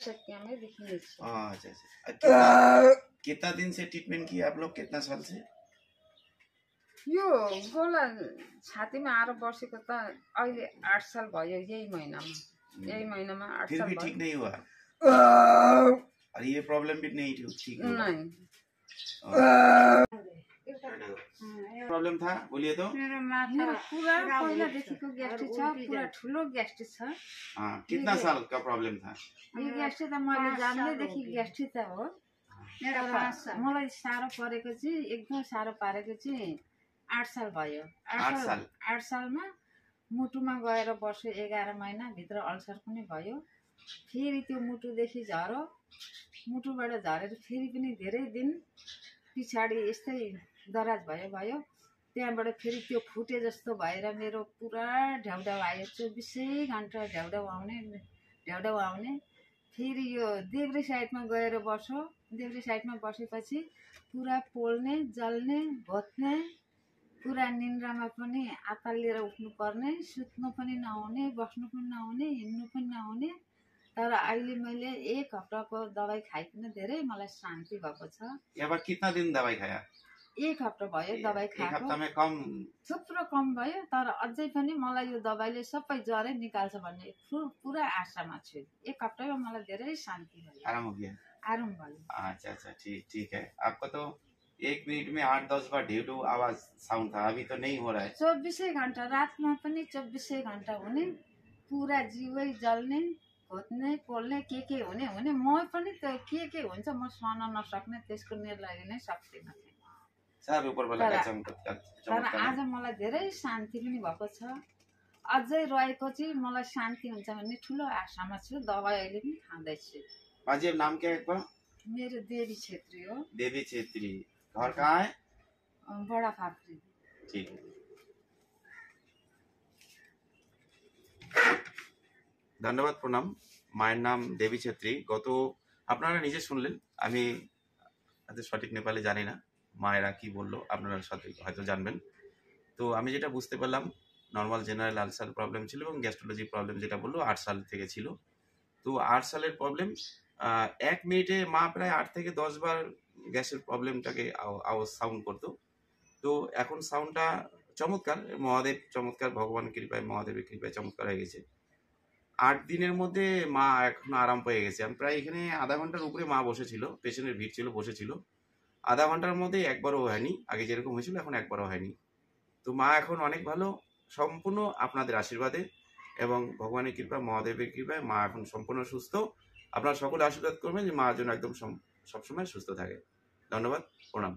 में दिखने अच्छा कितना दिन से ट्रीटमेंट किया आप लोग, कितना साल से? यो गोला छातीमा आएर बसेको त अहिले 8 साल भयो। यही महिनामा 8 फिर साल भी भयो। ठीक नहीं हुआ और ये प्रॉब्लम भी नहीं ठीक हुआ? नहीं प्रॉब्लम था, बोलिए तो। मेरो पुरा पहिलादेखिको ग्यास्ट्रिक छ, पुरा ठुलो ग्यास्ट्रिक छ। कितना साल का प्रॉब्लम था? यो ग्यास्ट्रिक त मैले जान्दैदेखि ग्यास्ट्रिक त हो। मलाई साह्रो परेको चाहिँ एकदम साह्रो पारेको चाहिँ 8 साल भयो। 8 सालमा मुटुमा गएर बस्यो। 11 महिना भित्र अल्सर पनि भयो। फेरि त्यो मुटुदेखि झरो, मुटुबाट झरेर फेरि पनि धेरै दिन पछाडि यस्तै दराज भयो। त्यहाँबाट फेरि त्यो फुटे जस्तो भएर मेरो पुरा ढ्याउढ्याउ आयो। 24 घण्टा ढ्याउढ्याउ आउने। फेरि यो देब्रे साइडमा गएर बस्यो। देब्रे साइडमा बसेपछि पुरा पोल्ने, जल्ने, भोत्ने, पुरा निन्द्रामा पनि आत्तालिएर उठ्नु पर्ने, सुत्नु पनि नहुने, बस्नु पनि नहुने, हिँड्नु पनि नहुने। तर अहिले मैले 1 हप्ताको दबाई खाइकन धेरै मलाई शान्ति भएको छ। यहाँ पर कितना दिन दवाई खाया? 1 हप्ता भयो दबाई खाएको। 1 हप्ता में कम थुप्रो कम भयो। तर अझै पनि मलाई यो दबाईले सबै जरै निकाल्छ भन्ने पुरा आशामा छु। 1 हप्तामा मलाई धेरै शान्ति भयो, आराम हो गया। आराम भयो। अच्छा ठीक है। आपको तो 1 मिनट में 8-10 बार ढेउ आवाज साउंड था, अभी तो नहीं हो रहा है। 24 घण्टा रातमा पनि 24 घण्टा हुने, पुरा जिउै जल्ने, घोत्ने, पोल्ने, के हुने म पनि त के हुन्छ म सहन नसक्ने, त्यसको निर्णय नै सक्दिनँ। सब ऊपर वाला का चमत्कार। तर आज मलाई धेरै शान्ति पनि भएको छ। अझै रहेको चाहिँ मलाई शान्ति हुन्छ भन्ने ठुलो आशामा छु। दबाई अहिले पनि खाँदैछु। बाजी नाम क्या है आपका? मेरो देवी छेत्री हो। देवी छेत्री, घर कहाँ है? बड़ा फाप्री। ठीक है, ধন্যবাদ, প্রণাম। মায়ের নাম দেবী ছেত্রী। গত আপনারা নিজে শুনলেন, আমি সঠিক নেপালে জানি না মায়েরা কি বললো, আপনারা সঠিক হয়তো জানবেন। তো আমি যেটা বুঝতে পারলাম, নর্মাল জেনারেল আলসার প্রবলেম ছিল এবং গ্যাস্ট্রোলজি প্রবলেম যেটা বললো 8 সাল থেকে ছিল। তো 8 সালের প্রবলেম, 1 মিনিটে মা প্রায় 8 থেকে 10 বার গ্যাসের প্রবলেমটাকে আওয়াজ সাউন্ড করতো। তো এখন সাউন্ডটা চমৎকার, মহাদেব চমৎকার, ভগবান কৃপায়, মহাদেবের কৃপায় চমৎকার হয়ে গেছে। 8 দিনের মধ্যে মা এখন আরাম পেয়ে গেছে। আমি প্রায় এখানে আধা ঘন্টার উপরে মা বসেছিল, পেশেন্টের ভিড় ছিল, বসেছিল। আধা ঘন্টার মধ্যে একবারও হয়নি, আগে যেরকম হয়েছিল এখন একবারও হয়নি। তো মা এখন অনেক ভালো, সম্পূর্ণ আপনাদের আশীর্বাদে এবং ভগবানের কৃপা, মহাদেবের কৃপায় মা এখন সম্পূর্ণ সুস্থ। আপনারা সকলে আশীর্বাদ করবেন যে মা যেন একদম সবসময় সুস্থ থাকে। ধন্যবাদ, প্রণাম।